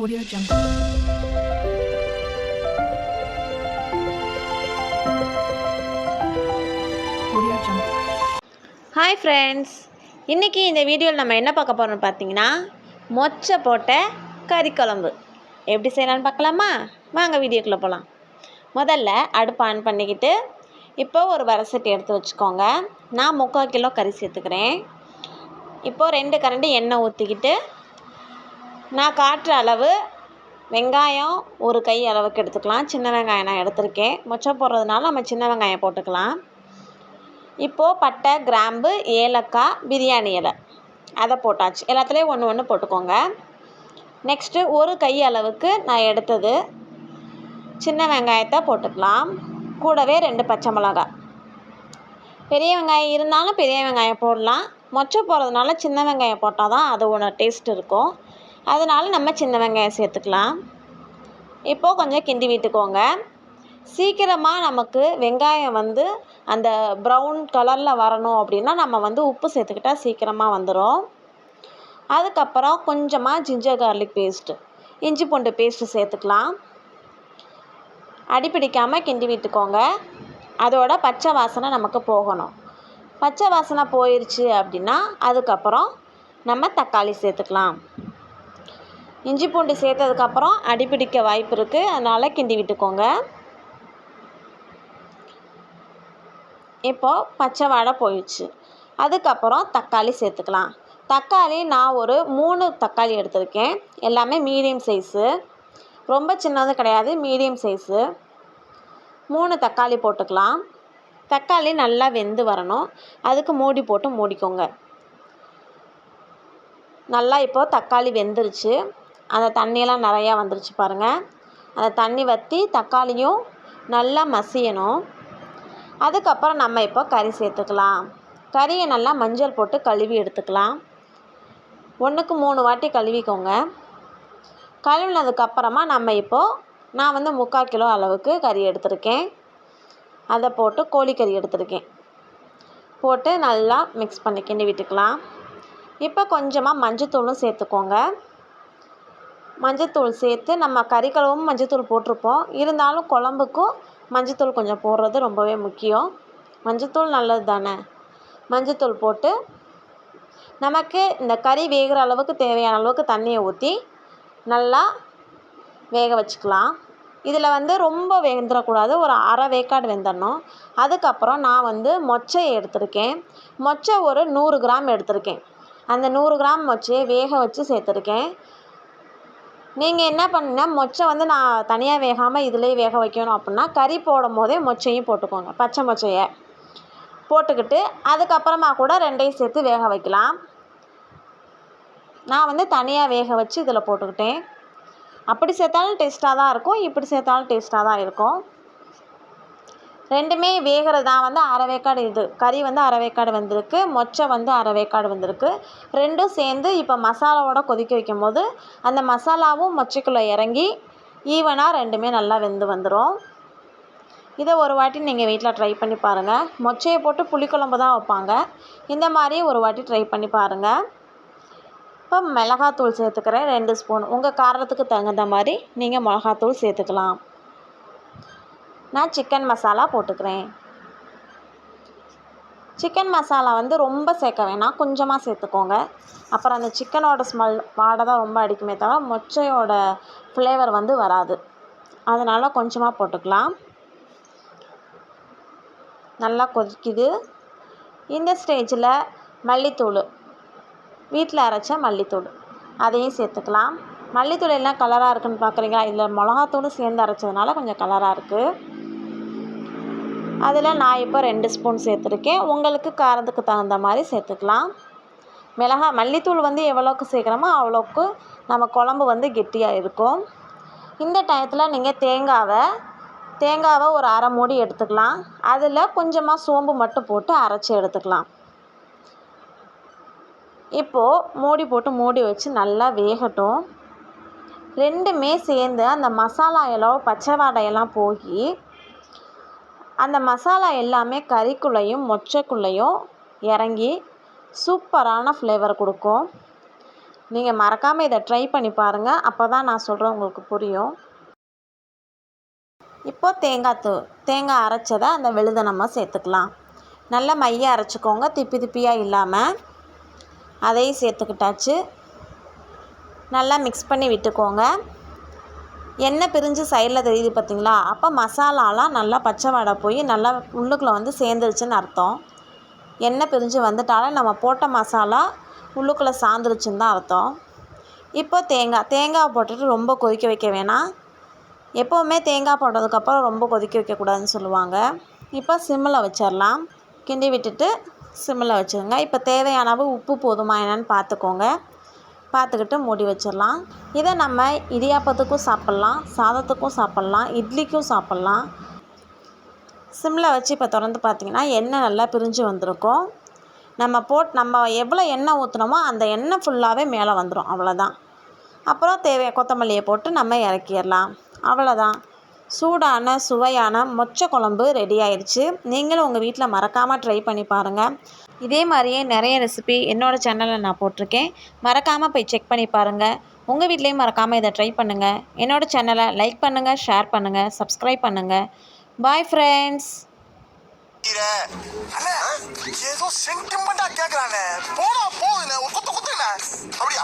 Audio Jungle. Audio Jungle. Hi friends, இன்றைக்கி இந்த வீடியோவில் நம்ம என்ன பார்க்க போகிறோம்னு பார்த்தீங்கன்னா மொச்சை போட்ட கறி குழம்பு எப்படி செய்யலான்னு பார்க்கலாமா? வாங்க வீடியோக்குள்ளே போகலாம். முதல்ல அடுப்பு ஆன் பண்ணிக்கிட்டு இப்போ ஒரு வடசட்டி எடுத்து வச்சுக்கோங்க. நான் 3/4 கிலோ கறி சேர்த்துக்கிறேன். இப்போது 2 கரண்டி எண்ணெய் ஊற்றிக்கிட்டு நான் காட்டுற அளவு வெங்காயம் ஒரு கை அளவுக்கு எடுத்துக்கலாம். சின்ன வெங்காயம் நான் எடுத்திருக்கேன். மொச்சை போடுறதுனால நம்ம சின்ன வெங்காயம் போட்டுக்கலாம். இப்போது பட்டை, கிராம்பு, ஏலக்காய், பிரியாணி இலை அதை போட்டாச்சு. எல்லாத்துலேயும் ஒன்று ஒன்று போட்டுக்கோங்க. நெக்ஸ்ட்டு ஒரு கை அளவுக்கு நான் எடுத்தது சின்ன வெங்காயத்தை போட்டுக்கலாம். கூடவே 2 பச்சை மிளகாய். பெரிய வெங்காயம் இருந்தாலும் பெரிய வெங்காயம் போடலாம். மொச்சை போடுறதுனால சின்ன வெங்காயம் போட்டால் தான் அதோட டேஸ்ட் இருக்கும். அதனால நம்ம சின்ன வெங்காயம் சேர்த்துக்கலாம். இப்போது கொஞ்சம் கிண்டி விட்டுக்கோங்க. சீக்கிரமாக நமக்கு வெங்காயம் அந்த ப்ரௌன் கலரில் வரணும் அப்படின்னா நம்ம உப்பு சேர்த்துக்கிட்டால் சீக்கிரமாக வந்துடும். அதுக்கப்புறம் கொஞ்சமாக ஜிஞ்சர் கார்லிக் பேஸ்ட்டு, இஞ்சி பூண்டு பேஸ்ட்டு சேர்த்துக்கலாம். அடிப்பிடிக்காமல் கிண்டி விட்டுக்கோங்க. அதோட பச்சை வாசனை நமக்கு போகணும். பச்சை வாசனை போயிடுச்சு அப்படின்னா அதுக்கப்புறம் நம்ம தக்காளி சேர்த்துக்கலாம். இஞ்சி பூண்டு சேர்த்ததுக்கப்புறம் அடிப்பிடிக்க வாய்ப்பு இருக்குது, அதனால் கிண்டி விட்டுக்கோங்க. இப்போது பச்சை வாடை போயிடுச்சு. அதுக்கப்புறம் தக்காளி சேர்த்துக்கலாம். தக்காளி நான் ஒரு 3 தக்காளி எடுத்திருக்கேன். எல்லாமே மீடியம் சைஸு, ரொம்ப சின்னது கிடையாது, மீடியம் சைஸு. 3 தக்காளி போட்டுக்கலாம். தக்காளி நல்லா வெந்து வரணும். அதுக்கு மூடி போட்டு மூடிக்கோங்க. நல்லா இப்போது தக்காளி வெந்துருச்சு. அந்த தண்ணியெல்லாம் நிறையா வந்துருச்சு பாருங்கள். அந்த தண்ணி வற்றி தக்காளியும் நல்லா மசியணும். அதுக்கப்புறம் நம்ம இப்போ கறி சேர்த்துக்கலாம். கறியை நல்லா மஞ்சள் போட்டு கழுவி எடுத்துக்கலாம். 1க்கு 3 வாட்டி கழுவிக்கோங்க. கழுவினதுக்கப்புறமா நம்ம இப்போது நான் 3/4 கிலோ அளவுக்கு கறி எடுத்திருக்கேன். அதை போட்டு கோழிக்கறி எடுத்திருக்கேன். போட்டு நல்லா மிக்ஸ் பண்ணி கிண்டி விட்டுக்கலாம். இப்போ கொஞ்சமாக மஞ்சத்தூளும் சேர்த்துக்கோங்க. மஞ்சத்தூள் சேர்த்து நம்ம கறி கழுவும் மஞ்சத்தூள் போட்டிருப்போம். இருந்தாலும் குழம்புக்கும் மஞ்சத்தூள் கொஞ்சம் போடுறது ரொம்பவே முக்கியம். மஞ்சத்தூள் நல்லது தானே. மஞ்சத்தூள் போட்டு நமக்கு இந்த கறி வேகிற அளவுக்கு தேவையான அளவுக்கு தண்ணியை ஊற்றி நல்லா வேக வச்சுக்கலாம். இதில் ரொம்ப வெந்துடக்கூடாது, ஒரு அரை வேக்காடு வெந்துடணும். அதுக்கப்புறம் நான் மொச்சையை எடுத்திருக்கேன். மொச்சை ஒரு 100 கிராம் எடுத்திருக்கேன். அந்த 100 கிராம் மொச்சையை வேக வச்சு சேர்த்துருக்கேன். நீங்கள் என்ன பண்ணுன்னா மொச்சை நான் தனியாக வேகாமல் இதிலேயே வேக வைக்கணும் அப்படின்னா கறி போடும் போதே மொச்சையும் போட்டுக்கோங்க. பச்சை மொச்சையை போட்டுக்கிட்டு அதுக்கப்புறமா கூட 2ஐயும் சேர்த்து வேக வைக்கலாம். நான் தனியாக வேக வச்சு இதில் போட்டுக்கிட்டேன். அப்படி சேர்த்தாலும் டேஸ்ட்டாக தான் இருக்கும், இப்படி சேர்த்தாலும் டேஸ்ட்டாக தான் இருக்கும். ரெண்டுமே வேகிறது தான். அரை வேக்காடு இது கறி அரை வேக்காடு வந்திருக்கு, மொச்சை அரை வேக்காடு வந்திருக்கு. ரெண்டும் சேர்ந்து இப்போ மசாலாவோட கொதிக்க வைக்கும் போது அந்த மசாலாவும் மொச்சைக்குள்ளே இறங்கி ஈவனாக ரெண்டுமே நல்லா வெந்து வந்துடும். இதை ஒரு வாட்டி நீங்கள் வீட்டில் ட்ரை பண்ணி பாருங்கள். மொச்சையை போட்டு புளிக்குழம்பு தான் வைப்பாங்க. இந்த மாதிரி ஒரு வாட்டி ட்ரை பண்ணி பாருங்கள். இப்போ மிளகாத்தூள் சேர்த்துக்கிறேன் 2 ஸ்பூன். உங்கள் காரத்துக்கு தகுந்த மாதிரி நீங்கள் மிளகாத்தூள் சேர்த்துக்கலாம். நான் சிக்கன் மசாலா போட்டுக்கிறேன். சிக்கன் மசாலா ரொம்ப சேர்க்க வேணாம், கொஞ்சமாக சேர்த்துக்கோங்க. அப்புறம் அந்த சிக்கனோட ஸ்மெல் வாடை தான் ரொம்ப அடிக்குமே தவிர மொச்சையோட ஃப்ளேவர் வராது. அதனால் கொஞ்சமாக போட்டுக்கலாம். நல்லா கொதிக்குது. இந்த ஸ்டேஜில் மல்லித்தூள், வீட்டில் அரைச்ச மல்லித்தூள் அதையும் சேர்த்துக்கலாம். மல்லித்தூள் எல்லாம் கலராக இருக்குதுன்னு பார்க்குறீங்களா? இதில் மிளகாத்தூளும் சேர்ந்து அரைச்சதுனால கொஞ்சம் கலராக இருக்குது. அதில் நான் இப்போ 2 ஸ்பூன் சேர்த்துருக்கேன். உங்களுக்கு காரத்துக்கு தகுந்த மாதிரி சேர்த்துக்கலாம். மல்லித்தூள் எவ்வளோக்கு சேர்க்குறோமோ அவ்வளோக்கு நம்ம குழம்பு கெட்டியாக இருக்கும். இந்த டயத்தில் நீங்கள் தேங்காவை ஒரு அரை மூடி எடுத்துக்கலாம். அதில் கொஞ்சமாக சோம்பு மட்டும் போட்டு அரைச்சி எடுத்துக்கலாம். இப்போது மூடி போட்டு மூடி வச்சு நல்லா வேகட்டும். ரெண்டுமே சேர்ந்து அந்த மசாலா எல்லாம் பச்சை வாடையெல்லாம் போய் அந்த மசாலா எல்லாமே கறிக்குள்ளேயும் மொச்சைக்குள்ளேயும் இறங்கி சூப்பரான ஃப்ளேவர் கொடுக்கும். நீங்கள் மறக்காமல் இதை ட்ரை பண்ணி பாருங்கள். அப்போ தான் நான் சொல்கிறேன் உங்களுக்கு புரியும். இப்போது தேங்காய் அரைச்சதை அந்த விழுதை நம்ம சேர்த்துக்கலாம். நல்லா மைய அரைச்சிக்கோங்க, திப்பி திப்பியாக இல்லாமல். அதையும் சேர்த்துக்கிட்டாச்சு. நல்லா மிக்ஸ் பண்ணி விட்டுக்கோங்க. எண்ணெய் பிரிஞ்சு சைடில் தெரியுது பார்த்திங்களா? அப்போ மசாலாலாம் நல்லா பச்சை வாடை போய் நல்லா உள்ளுக்குள்ளே வந்து சேர்ந்துருச்சுன்னு அர்த்தம். எண்ணெய் பிரிஞ்சு வந்துட்டாலே நம்ம போட்ட மசாலா உள்ளுக்குள்ளே சாந்துருச்சுன்னு தான் அர்த்தம். இப்போ தேங்காய் போட்டுட்டு ரொம்ப கொதிக்க வைக்க வேணாம். எப்போவுமே தேங்காய் போட்டதுக்கப்புறம் ரொம்ப கொதிக்க வைக்கக்கூடாதுன்னு சொல்லுவாங்க. இப்போ சிம்மில் வச்சிடலாம். கிண்டி விட்டுட்டு சிம்மில் வச்சுருங்க. இப்போ தேவையான அளவு உப்பு போதுமா என்னன்னு பார்த்துக்கோங்க. பார்த்துக்கிட்டு மூடி வச்சிடலாம். இதை நம்ம இடியாப்பத்துக்கும் சாப்பிட்லாம், சாதத்துக்கும் சாப்பிட்லாம், இட்லிக்கும் சாப்பிட்லாம். சிம்மில் வச்சு இப்போ திறந்து பார்த்திங்கன்னா எண்ணெய் நல்லா பிரிஞ்சு வந்திருக்கும். நம்ம எவ்வளோ எண்ணெய் ஊற்றுனோமோ அந்த எண்ணெய் ஃபுல்லாகவே மேலே வந்துடும். அவ்வளோதான். அப்புறம் கொத்தமல்லியை போட்டு நம்ம இறக்கிடலாம். அவ்வளோதான். சூடான சுவையான மொச்சை குழம்பு ரெடி ஆயிடுச்சு. நீங்களும் உங்கள் வீட்டில் மறக்காமல் ட்ரை பண்ணி பாருங்கள். இதே மாதிரியே நிறைய ரெசிபி என்னோடய சேனலில் நான் போட்டிருக்கேன். மறக்காமல் போய் செக் பண்ணி பாருங்கள். உங்கள் வீட்லேயும் மறக்காமல் இதை ட்ரை பண்ணுங்கள். என்னோடய சேனலை லைக் பண்ணுங்கள், ஷேர் பண்ணுங்கள், சப்ஸ்கிரைப் பண்ணுங்கள். Bye friends. ஏதோ சென்டிமெண்டா கேக்குறானே, போனா போகுதுண்ணே, ஒரு குத்து குத்துண்ணே, அப்படியா?